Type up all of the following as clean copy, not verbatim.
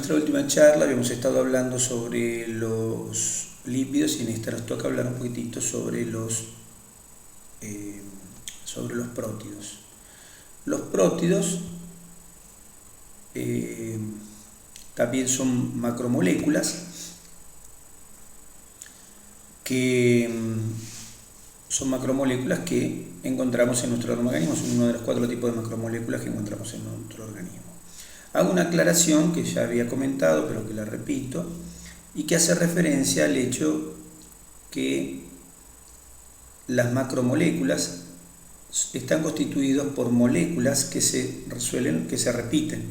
En nuestra última charla habíamos estado hablando sobre los lípidos y en esta nos toca hablar un poquitito sobre los prótidos. Los prótidos también son macromoléculas que encontramos en nuestro organismo. Son uno de los 4 tipos de macromoléculas que encontramos en nuestro organismo. Hago una aclaración que ya había comentado, pero que la repito, y que hace referencia al hecho que las macromoléculas están constituidas por moléculas que se repiten.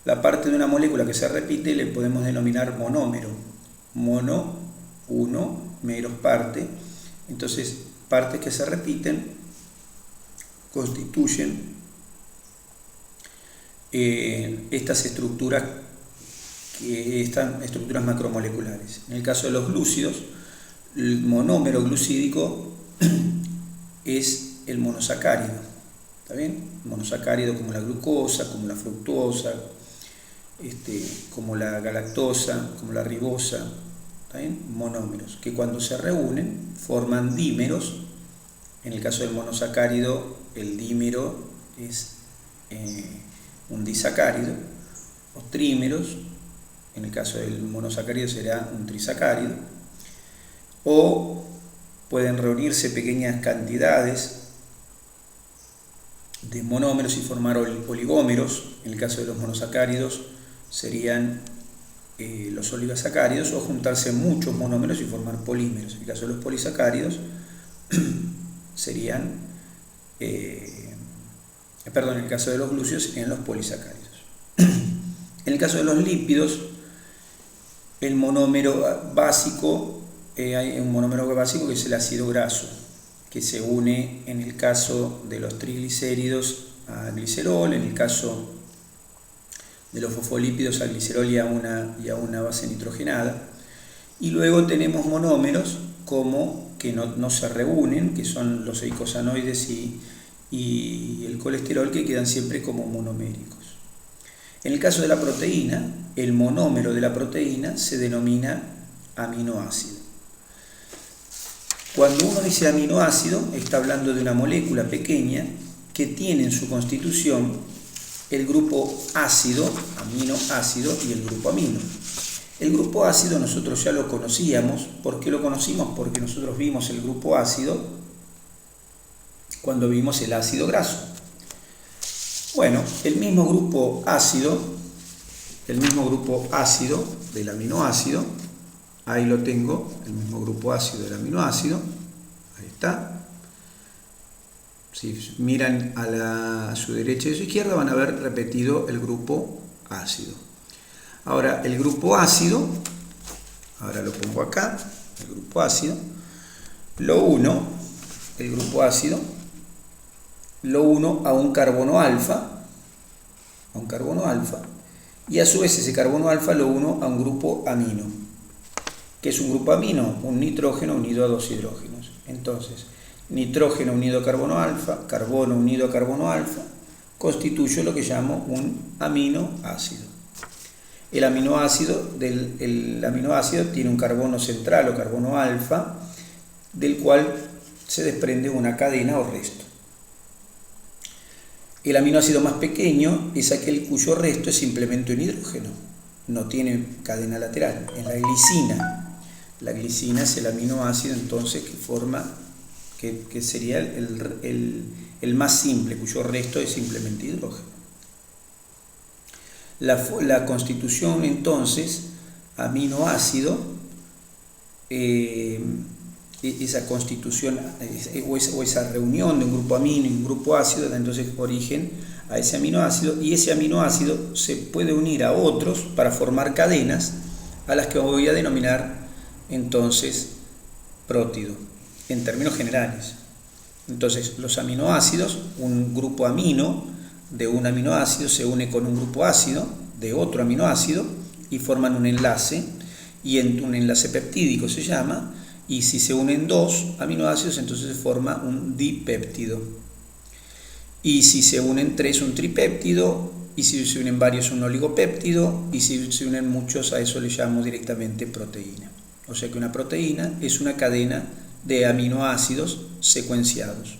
La parte de una molécula que se repite le podemos denominar monómero. Mono, uno, meros, parte. Entonces, partes que se repiten constituyen estas estructuras macromoleculares. En el caso de los glúcidos, el monómero glucídico es el monosacárido. ¿Está bien? Monosacárido como la glucosa, como la fructosa, como la galactosa, como la ribosa. ¿Está bien? Monómeros, que cuando se reúnen forman dímeros. En el caso del monosacárido, el dímero es un disacárido, o trímeros. En el caso del monosacárido será un trisacárido, o pueden reunirse pequeñas cantidades de monómeros y formar oligómeros. En el caso de los monosacáridos serían los oligosacáridos, o juntarse muchos monómeros y formar polímeros. En el caso de los polisacáridos serían en el caso de los glúcidos serían los polisacáridos. En el caso de los lípidos, el monómero básico, hay un monómero básico que es el ácido graso, que se une en el caso de los triglicéridos a glicerol, en el caso de los fosfolípidos a glicerol y a una base nitrogenada. Y luego tenemos monómeros que no se reúnen, que son los eicosanoides y el colesterol, que quedan siempre como monoméricos. En el caso de la proteína, el monómero de la proteína se denomina aminoácido. Cuando uno dice aminoácido, está hablando de una molécula pequeña que tiene en su constitución el grupo ácido, aminoácido, y el grupo amino. El grupo ácido nosotros ya lo conocíamos. ¿Por qué lo conocimos? Porque nosotros vimos el grupo ácido cuando vimos el ácido graso. Bueno, el mismo grupo ácido del aminoácido, ahí lo tengo, el mismo grupo ácido del aminoácido, ahí está. Si miran a su derecha y a su izquierda van a ver repetido el grupo ácido. Ahora, el grupo ácido, ahora lo pongo acá, el grupo ácido, lo uno a un carbono alfa, y a su vez ese carbono alfa lo uno a un grupo amino. ¿Qué es un grupo amino? Un nitrógeno unido a 2 hidrógenos. Entonces, nitrógeno unido a carbono unido a carbono alfa, constituye lo que llamo un aminoácido. El aminoácido tiene un carbono central o carbono alfa, del cual se desprende una cadena o resto. El aminoácido más pequeño es aquel cuyo resto es simplemente un hidrógeno, no tiene cadena lateral, es la glicina. La glicina es el aminoácido entonces que sería el más simple, cuyo resto es simplemente hidrógeno. La constitución entonces aminoácido, esa constitución o esa reunión de un grupo amino y un grupo ácido da entonces origen a ese aminoácido, y ese aminoácido se puede unir a otros para formar cadenas a las que voy a denominar entonces prótido en términos generales. Entonces, los aminoácidos, un grupo amino de un aminoácido se une con un grupo ácido de otro aminoácido y forman un enlace, y un enlace peptídico se llama. Y si se unen 2 aminoácidos, entonces se forma un dipéptido. Y si se unen 3, un tripéptido. y si se unen varios un oligopéptido, y si se unen muchos a eso le llamo directamente proteína. O sea que una proteína es una cadena de aminoácidos secuenciados.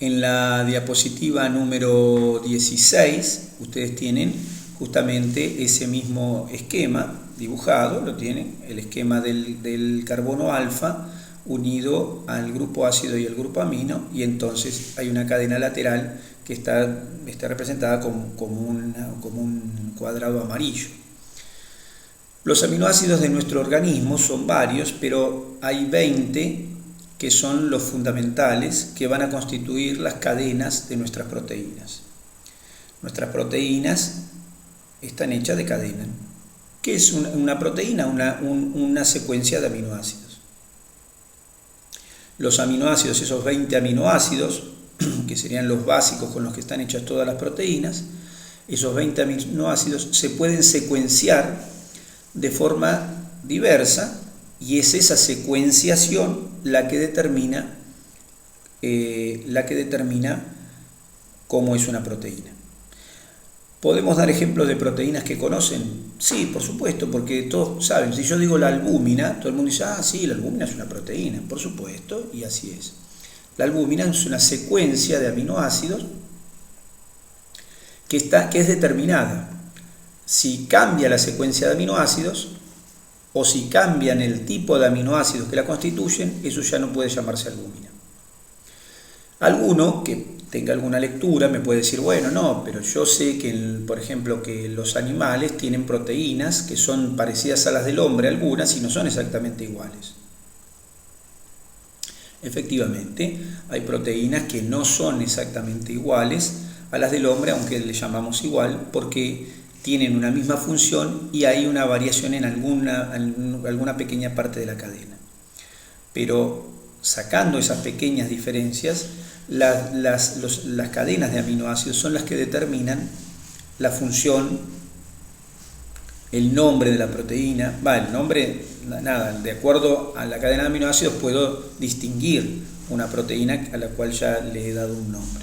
En la diapositiva número 16 ustedes tienen justamente ese mismo esquema dibujado, lo tienen, el esquema del carbono alfa unido al grupo ácido y el grupo amino, y entonces hay una cadena lateral que está representada como un cuadrado amarillo. Los aminoácidos de nuestro organismo son varios, pero hay 20 que son los fundamentales que van a constituir las cadenas de nuestras proteínas. Nuestras proteínas están hechas de cadena. ¿Qué es una proteína? Una secuencia de aminoácidos. Los aminoácidos, esos 20 aminoácidos, que serían los básicos con los que están hechas todas las proteínas, esos 20 aminoácidos se pueden secuenciar de forma diversa, y es esa secuenciación la que determina cómo es una proteína. ¿Podemos dar ejemplos de proteínas que conocen? Sí, por supuesto, porque todos saben. Si yo digo la albúmina, todo el mundo dice, ah, sí, la albúmina es una proteína. Por supuesto, y así es. La albúmina es una secuencia de aminoácidos que es determinada. Si cambia la secuencia de aminoácidos o si cambian el tipo de aminoácidos que la constituyen, eso ya no puede llamarse albúmina. Alguno que tenga alguna lectura me puede decir, bueno, no, pero yo sé que, por ejemplo, que los animales tienen proteínas que son parecidas a las del hombre, algunas, y no son exactamente iguales. Efectivamente, hay proteínas que no son exactamente iguales a las del hombre, aunque le llamamos igual, porque tienen una misma función y hay una variación en alguna pequeña parte de la cadena. Pero sacando esas pequeñas diferencias, las cadenas de aminoácidos son las que determinan la función, el nombre de la proteína. El nombre, nada, de acuerdo a la cadena de aminoácidos puedo distinguir una proteína a la cual ya le he dado un nombre.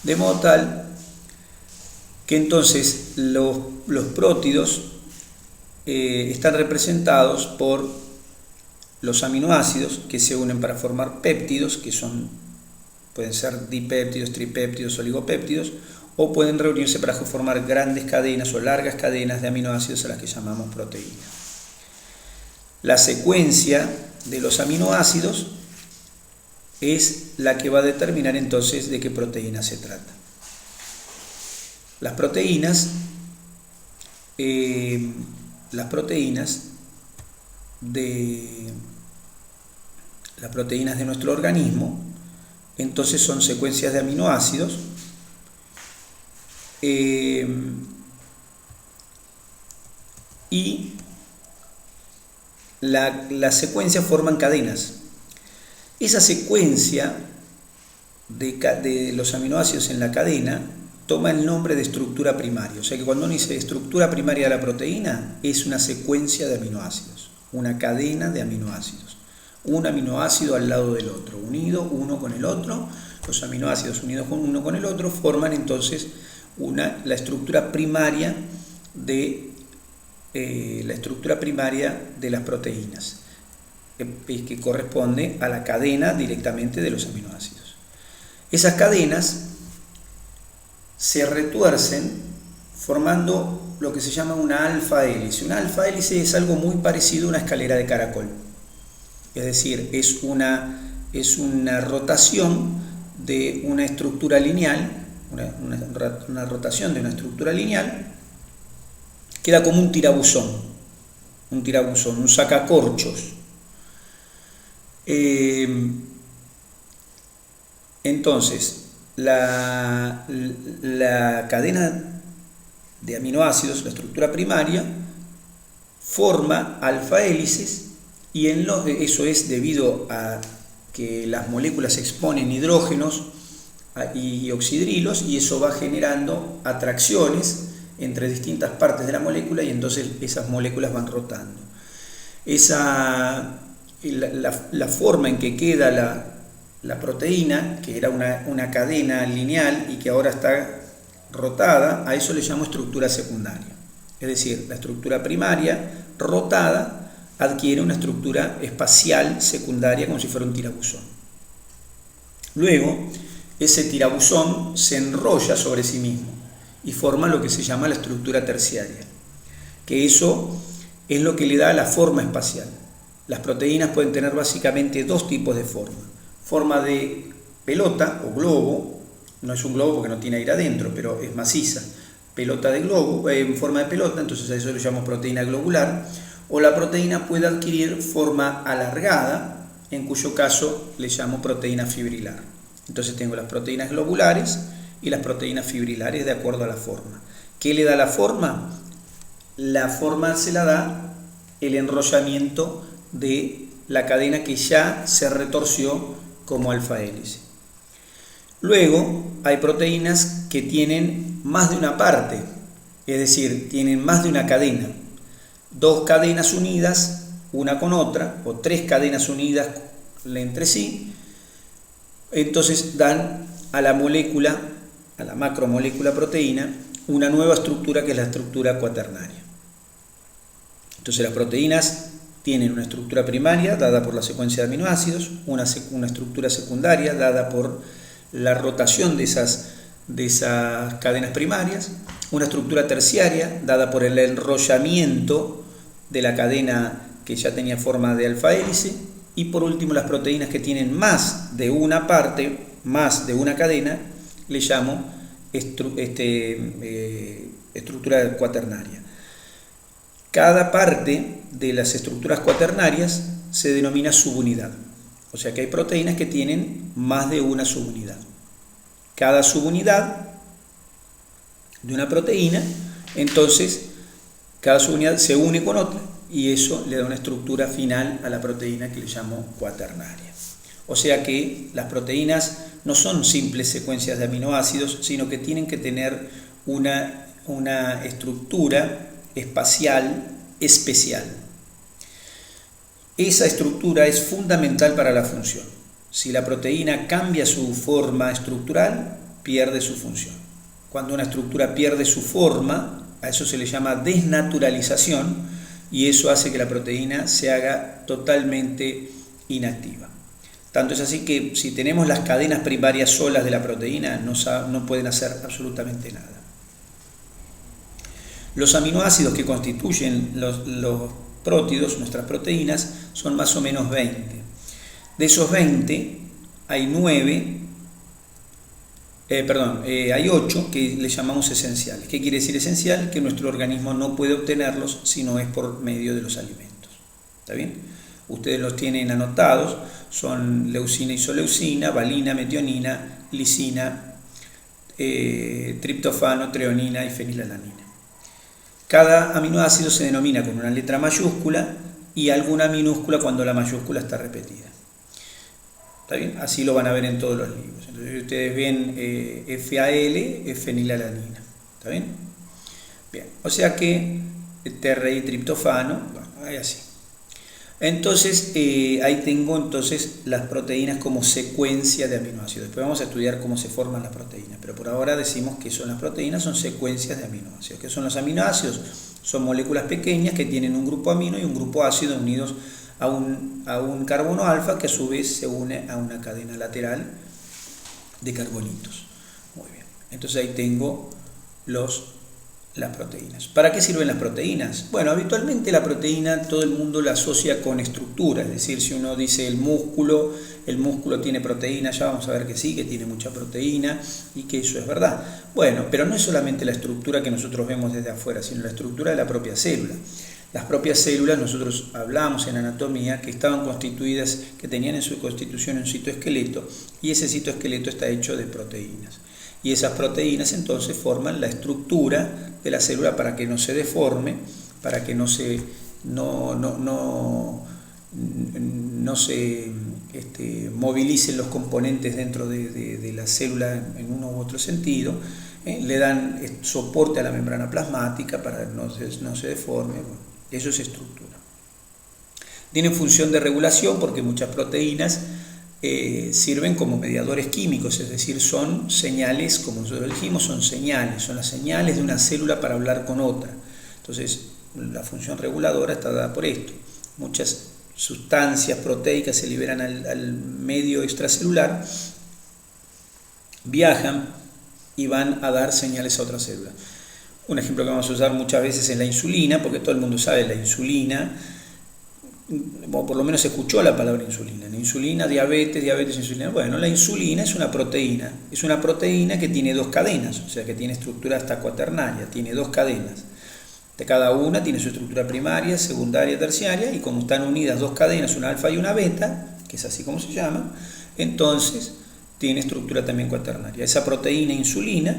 De modo tal que entonces los prótidos están representados por los aminoácidos que se unen para formar péptidos, que pueden ser dipéptidos, tripéptidos, oligopéptidos, o pueden reunirse para formar grandes cadenas o largas cadenas de aminoácidos a las que llamamos proteínas. La secuencia de los aminoácidos es la que va a determinar entonces de qué proteína se trata. Las proteínas de nuestro organismo entonces son secuencias de aminoácidos y las secuencias forman cadenas. Esa secuencia de los aminoácidos en la cadena toma el nombre de estructura primaria. O sea que cuando uno dice estructura primaria de la proteína, es una secuencia de aminoácidos, una cadena de aminoácidos. Un aminoácido al lado del otro, unido uno con el otro. Los aminoácidos unidos uno con el otro forman entonces la estructura primaria de las proteínas, que corresponde a la cadena directamente de los aminoácidos. Esas cadenas se retuercen formando lo que se llama una alfa hélice. Una alfa hélice es algo muy parecido a una escalera de caracol. Es decir, es una rotación de una estructura lineal, una rotación de una estructura lineal, queda como un tirabuzón, un sacacorchos. Entonces, la cadena de aminoácidos, la estructura primaria, forma alfa hélices, y eso es debido a que las moléculas exponen hidrógenos y oxidrilos, y eso va generando atracciones entre distintas partes de la molécula, y entonces esas moléculas van rotando. La forma en que queda la proteína, que era una cadena lineal y que ahora está rotada, a eso le llamo estructura secundaria. Es decir, la estructura primaria rotada adquiere una estructura espacial secundaria como si fuera un tirabuzón. Luego, ese tirabuzón se enrolla sobre sí mismo y forma lo que se llama la estructura terciaria, que eso es lo que le da la forma espacial. Las proteínas pueden tener básicamente dos tipos de forma. Forma de pelota o globo, no es un globo porque no tiene aire adentro, pero es maciza. Pelota de globo, en forma de pelota, entonces a eso le llamamos proteína globular. O la proteína puede adquirir forma alargada, en cuyo caso le llamo proteína fibrilar. Entonces tengo las proteínas globulares y las proteínas fibrilares de acuerdo a la forma. ¿Qué le da la forma? La forma se la da el enrollamiento de la cadena que ya se retorció como alfa hélice. Luego hay proteínas que tienen más de una parte, es decir, tienen más de una cadena. Dos cadenas unidas, una con otra, o tres cadenas unidas entre sí, entonces dan a la molécula, a la macromolécula proteína, una nueva estructura que es la estructura cuaternaria. Entonces las proteínas tienen una estructura primaria dada por la secuencia de aminoácidos, una estructura secundaria dada por la rotación de esas cadenas primarias, una estructura terciaria dada por el enrollamiento de la cadena que ya tenía forma de alfa hélice, y por último las proteínas que tienen más de una parte, más de una cadena, le llamo estructura cuaternaria. Cada parte de las estructuras cuaternarias se denomina subunidad. O sea que hay proteínas que tienen más de una subunidad. Cada subunidad de una proteína, entonces cada subunidad se une con otra y eso le da una estructura final a la proteína que le llamo cuaternaria. O sea que las proteínas no son simples secuencias de aminoácidos, sino que tienen que tener una estructura espacial especial. Esa estructura es fundamental para la función. Si la proteína cambia su forma estructural, pierde su función. Cuando una estructura pierde su forma, a eso se le llama desnaturalización, y eso hace que la proteína se haga totalmente inactiva. Tanto es así que si tenemos las cadenas primarias solas de la proteína, no pueden hacer absolutamente nada. Los aminoácidos que constituyen los prótidos, nuestras proteínas, son más o menos 20. De esos 20, hay 8 que le llamamos esenciales. ¿Qué quiere decir esencial? Que nuestro organismo no puede obtenerlos si no es por medio de los alimentos. ¿Está bien? Ustedes los tienen anotados, son leucina, isoleucina, valina, metionina, lisina, triptofano, treonina y fenilalanina. Cada aminoácido se denomina con una letra mayúscula y alguna minúscula cuando la mayúscula está repetida. ¿Está bien? Así lo van a ver en todos los libros. Entonces ustedes ven FAL, es fenilalanina. ¿Está bien? Bien. O sea que TRI, triptofano, bueno, ahí así. Entonces, ahí tengo las proteínas como secuencia de aminoácidos. Después vamos a estudiar cómo se forman las proteínas, pero por ahora decimos que son las proteínas, son secuencias de aminoácidos. ¿Qué son los aminoácidos? Son moléculas pequeñas que tienen un grupo amino y un grupo ácido unidos a un carbono alfa que a su vez se une a una cadena lateral de carbonitos. Muy bien. Entonces ahí tengo las proteínas. ¿Para qué sirven las proteínas? Bueno, habitualmente la proteína todo el mundo la asocia con estructura, es decir, si uno dice el músculo tiene proteína, ya vamos a ver que sí, que tiene mucha proteína y que eso es verdad. Bueno, pero no es solamente la estructura que nosotros vemos desde afuera, sino la estructura de la propia célula. Las propias células, nosotros hablamos en anatomía, que estaban constituidas, que tenían en su constitución un citoesqueleto, y ese citoesqueleto está hecho de proteínas. Y esas proteínas entonces forman la estructura de la célula para que no se deforme, para que no se movilicen los componentes dentro de la célula en uno u otro sentido. Le dan soporte a la membrana plasmática para que no se deforme. Bueno, eso es estructura. Tiene función de regulación porque muchas proteínas sirven como mediadores químicos, es decir, son señales, como nosotros dijimos, son las señales de una célula para hablar con otra. Entonces, la función reguladora está dada por esto. Muchas sustancias proteicas se liberan al medio extracelular, viajan y van a dar señales a otra célula. Un ejemplo que vamos a usar muchas veces es la insulina, porque todo el mundo sabe la insulina, o por lo menos escuchó la palabra insulina. Insulina, diabetes, insulina. Bueno, la insulina es una proteína que tiene dos cadenas, o sea que tiene estructura hasta cuaternaria, tiene dos cadenas. De cada una tiene su estructura primaria, secundaria, terciaria, y como están unidas dos cadenas, una alfa y una beta, que es así como se llama, entonces tiene estructura también cuaternaria. Esa proteína insulina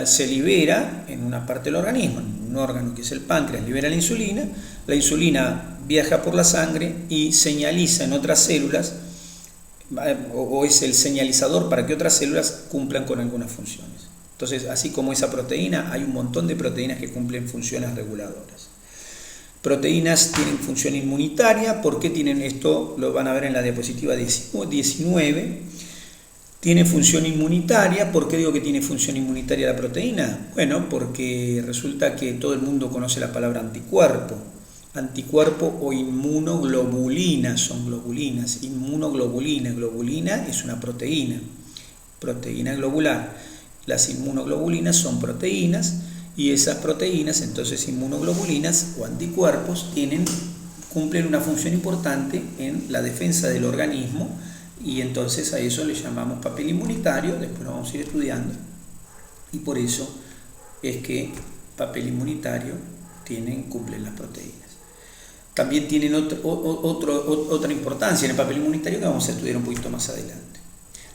se libera en una parte del organismo, en un órgano que es el páncreas, libera la insulina viaja por la sangre y señaliza en otras células, o es el señalizador para que otras células cumplan con algunas funciones. Entonces, así como esa proteína, hay un montón de proteínas que cumplen funciones reguladoras. Proteínas tienen función inmunitaria. ¿Por qué tienen esto? Lo van a ver en la diapositiva 19. Tiene función inmunitaria. ¿Por qué digo que tiene función inmunitaria la proteína? Bueno, porque resulta que todo el mundo conoce la palabra anticuerpo. Anticuerpo o inmunoglobulina, son globulinas. Inmunoglobulina, globulina es una proteína globular. Las inmunoglobulinas son proteínas, y esas proteínas, entonces inmunoglobulinas o anticuerpos, cumplen una función importante en la defensa del organismo, y entonces a eso le llamamos papel inmunitario. Después lo vamos a ir estudiando, y por eso es que papel inmunitario cumplen las proteínas. También tienen otra importancia en el papel inmunitario que vamos a estudiar un poquito más adelante.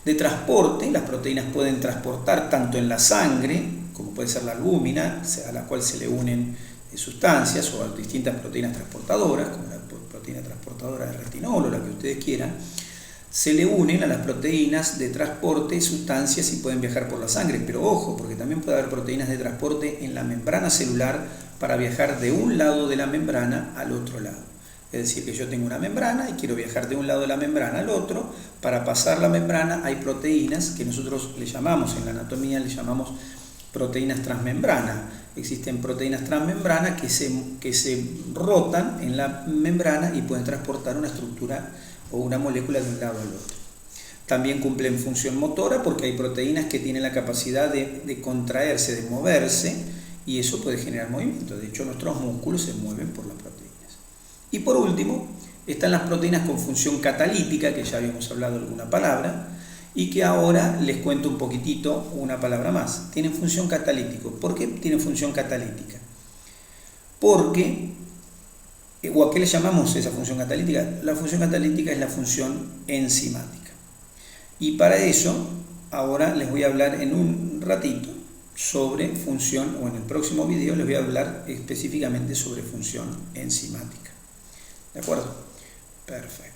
De transporte, las proteínas pueden transportar tanto en la sangre, como puede ser la albúmina, a la cual se le unen sustancias, o a distintas proteínas transportadoras, como la proteína transportadora de retinol o la que ustedes quieran. Se le unen a las proteínas de transporte sustancias y pueden viajar por la sangre, pero ojo, porque también puede haber proteínas de transporte en la membrana celular para viajar de un lado de la membrana al otro lado. Es decir, que yo tengo una membrana y quiero viajar de un lado de la membrana al otro. Para pasar la membrana hay proteínas que nosotros le llamamos, en la anatomía le llamamos proteínas transmembrana. Existen proteínas transmembrana que se rotan en la membrana y pueden transportar una estructura o una molécula de un lado al otro. También cumplen función motora, porque hay proteínas que tienen la capacidad de contraerse, de moverse, y eso puede generar movimiento. De hecho, nuestros músculos se mueven por las proteínas. Y por último, están las proteínas con función catalítica, que ya habíamos hablado alguna palabra, y que ahora les cuento un poquitito una palabra más. Tienen función catalítica. ¿Por qué tienen función catalítica? Porque, o ¿a qué le llamamos esa función catalítica? La función catalítica es la función enzimática. Y para eso, ahora les voy a hablar en un ratito sobre función, o en el próximo video les voy a hablar específicamente sobre función enzimática. ¿De acuerdo? Perfecto.